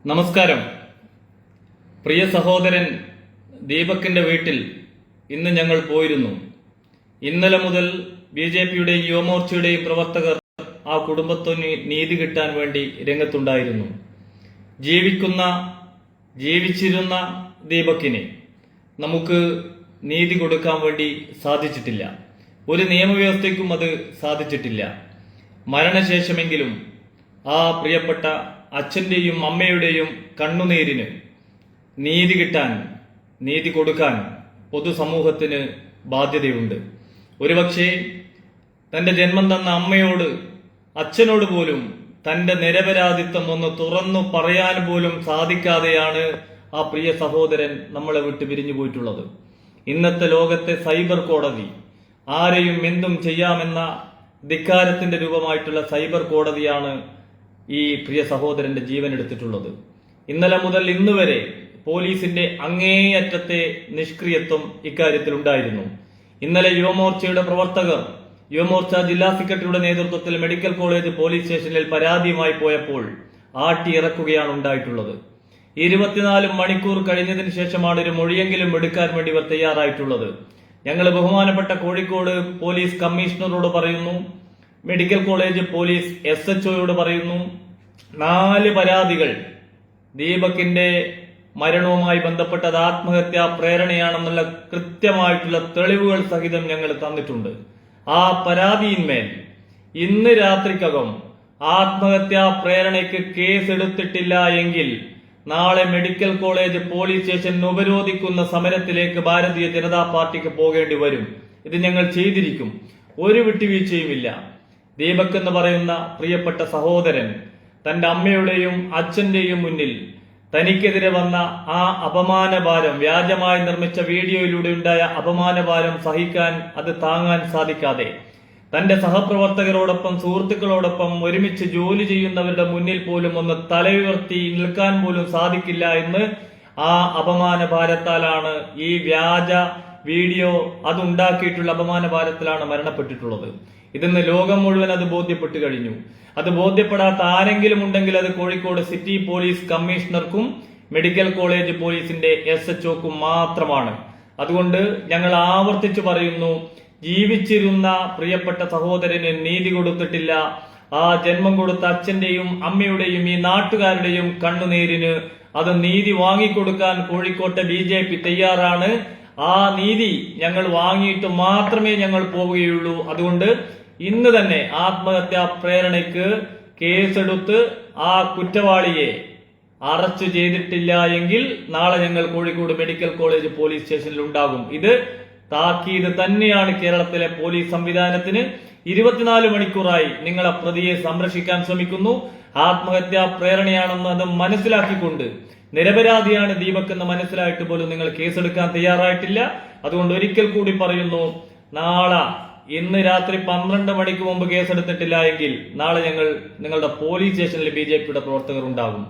നമസ്കാരം. പ്രിയ സഹോദരൻ ദീപകിന്റെ വീട്ടിൽ ഇന്ന് ഞങ്ങൾ പോയിരുന്നു. ഇന്നലെ മുതൽ ബിജെപിയുടെയും യുവമോർച്ചയുടെയും പ്രവർത്തകർ ആ കുടുംബത്തിന് നീതി കിട്ടാൻ വേണ്ടി രംഗത്തുണ്ടായിരുന്നു. ജീവിച്ചിരുന്ന ദീപകിന് നമുക്ക് നീതി കൊടുക്കാൻ വേണ്ടി സാധിച്ചിട്ടില്ല. ഒരു നിയമവ്യവസ്ഥയ്ക്കും അത് സാധിച്ചിട്ടില്ല. മരണശേഷമെങ്കിലും ആ പ്രിയപ്പെട്ട അച്ഛന്റെയും അമ്മയുടെയും കണ്ണുനീരിന് നീതി കിട്ടാൻ, നീതി കൊടുക്കാൻ പൊതുസമൂഹത്തിന് ബാധ്യതയുണ്ട്. ഒരുപക്ഷെ തന്റെ ജന്മം തന്ന അമ്മയോട്, അച്ഛനോട് പോലും തന്റെ നിരപരാധിത്വം ഒന്ന് തുറന്നു പറയാൻ പോലും സാധിക്കാതെയാണ് ആ പ്രിയ സഹോദരൻ നമ്മളെ വിട്ട് പിരിഞ്ഞു പോയിട്ടുള്ളത്. ഇന്നത്തെ ലോകത്തെ സൈബർ കോടതി ആരെയും എന്തും ചെയ്യാമെന്ന ധിക്കാരത്തിന്റെ രൂപമായിട്ടുള്ള സൈബർ കോടതിയാണ് ഈ പ്രിയ സഹോദരന്റെ ജീവൻ എടുത്തിട്ടുള്ളത്. ഇന്നലെ മുതൽ ഇന്ന് വരെ പോലീസിന്റെ അങ്ങേയറ്റത്തെ നിഷ്ക്രിയത്വം ഇക്കാര്യത്തിൽ ഉണ്ടായിരുന്നു. ഇന്നലെ യുവമോർച്ചയുടെ പ്രവർത്തകർ യുവമോർച്ച ജില്ലാ സെക്രട്ടറിയുടെ നേതൃത്വത്തിൽ മെഡിക്കൽ കോളേജ് പോലീസ് സ്റ്റേഷനിൽ പരാതിയുമായി പോയപ്പോൾ ആട്ടിയിറക്കുകയാണ് ഉണ്ടായിട്ടുള്ളത്. 24 മണിക്കൂർ കഴിഞ്ഞതിന് ശേഷമാണ് ഒരു മൊഴിയെങ്കിലും എടുക്കാൻ വേണ്ടി ഇവർ തയ്യാറായിട്ടുള്ളത്. ഞങ്ങൾ ബഹുമാനപ്പെട്ട കോഴിക്കോട് പോലീസ് കമ്മീഷണറോട് പറയുന്നു, മെഡിക്കൽ കോളേജ് പോലീസ് SHOയോട് പറയുന്നു, 4 പരാതികൾ ദീപകിന്റെ മരണവുമായി ബന്ധപ്പെട്ടത് ആത്മഹത്യാ പ്രേരണയാണെന്നുള്ള കൃത്യമായിട്ടുള്ള തെളിവുകൾ സഹിതം ഞങ്ങൾ തന്നിട്ടുണ്ട്. ആ പരാതിയിന്മേൽ ഇന്ന് രാത്രിക്കകം ആത്മഹത്യാ പ്രേരണയ്ക്ക് കേസെടുത്തിട്ടില്ല എങ്കിൽ നാളെ മെഡിക്കൽ കോളേജ് പോലീസ് സ്റ്റേഷൻ ഉപരോധിക്കുന്ന സമരത്തിലേക്ക് ഭാരതീയ ജനതാ പാർട്ടിക്ക് പോകേണ്ടി വരും. ഇത് ഞങ്ങൾ ചെയ്തിരിക്കും. ഒരു വിട്ടുവീഴ്ചയുമില്ല. ദീപക് എന്ന് പറയുന്ന പ്രിയപ്പെട്ട സഹോദരൻ തന്റെ അമ്മയുടെയും അച്ഛന്റെയും മുന്നിൽ തനിക്കെതിരെ വന്ന ആ അപമാനഭാരം, വ്യാജമായി നിർമ്മിച്ച വീഡിയോയിലൂടെ ഉണ്ടായ അപമാനഭാരം സഹിക്കാൻ, അത് താങ്ങാൻ സാധിക്കാതെ തന്റെ സഹപ്രവർത്തകരോടൊപ്പം സുഹൃത്തുക്കളോടൊപ്പം ഒരുമിച്ച് ജോലി ചെയ്യുന്നവരുടെ മുന്നിൽ പോലും ഒന്ന് തലയുയർത്തി നിൽക്കാൻ പോലും സാധിക്കില്ല എന്ന് ആ അപമാനഭാരത്താലാണ്, ഈ വ്യാജ വീഡിയോ അതുണ്ടാക്കിയിട്ടുള്ള അപമാനഭാരത്തിലാണ് മരണപ്പെട്ടിട്ടുള്ളത്. ഇതിന്ന് ലോകം മുഴുവൻ അത് ബോധ്യപ്പെട്ടു കഴിഞ്ഞു. അത് ബോധ്യപ്പെടാത്ത ആരെങ്കിലും ഉണ്ടെങ്കിൽ അത് കോഴിക്കോട് സിറ്റി പോലീസ് കമ്മീഷണർക്കും മെഡിക്കൽ കോളേജ് പോലീസിന്റെ SHOക്കും മാത്രമാണ്. അതുകൊണ്ട് ഞങ്ങൾ ആവർത്തിച്ചു പറയുന്നു, ജീവിച്ചിരുന്ന പ്രിയപ്പെട്ട സഹോദരന് നീതി കൊടുത്തിട്ടില്ല. ആ ജന്മം കൊടുത്ത അച്ഛന്റെയും അമ്മയുടെയും ഈ നാട്ടുകാരുടെയും കണ്ണുനീരിന് അത് നീതി വാങ്ങിക്കൊടുക്കാൻ കോഴിക്കോട്ടെ BJP തയ്യാറാണ്. ആ നീതി ഞങ്ങൾ വാങ്ങിയിട്ട് മാത്രമേ ഞങ്ങൾ പോവുകയുള്ളൂ. അതുകൊണ്ട് ഇന്ന് തന്നെ ആത്മഹത്യാ പ്രേരണയ്ക്ക് കേസെടുത്ത് ആ കുറ്റവാളിയെ അറസ്റ്റ് ചെയ്തിട്ടില്ല എങ്കിൽ നാളെ ഞങ്ങൾ കോഴിക്കോട് മെഡിക്കൽ കോളേജ് പോലീസ് സ്റ്റേഷനിൽ ഉണ്ടാകും. ഇത് താക്കീത് തന്നെയാണ് കേരളത്തിലെ പോലീസ് സംവിധാനത്തിന്. 24 മണിക്കൂറായി നിങ്ങളെ പ്രതിയെ സംരക്ഷിക്കാൻ ശ്രമിക്കുന്നു. ആത്മഹത്യാ പ്രേരണയാണെന്ന് അത് മനസ്സിലാക്കിക്കൊണ്ട്, നിരപരാധിയാണ് ദീപക് എന്ന് മനസ്സിലായിട്ട് പോലും നിങ്ങൾ കേസെടുക്കാൻ തയ്യാറായിട്ടില്ല. അതുകൊണ്ട് ഒരിക്കൽ കൂടി പറയുന്നു, ഇന്ന് രാത്രി 12 മണിക്ക് മുമ്പ് കേസെടുത്തിട്ടില്ല എങ്കിൽ നാളെ ഞങ്ങൾ നിങ്ങളുടെ പോലീസ് സ്റ്റേഷനിൽ BJPയുടെ പ്രവർത്തകർ ഉണ്ടാകും.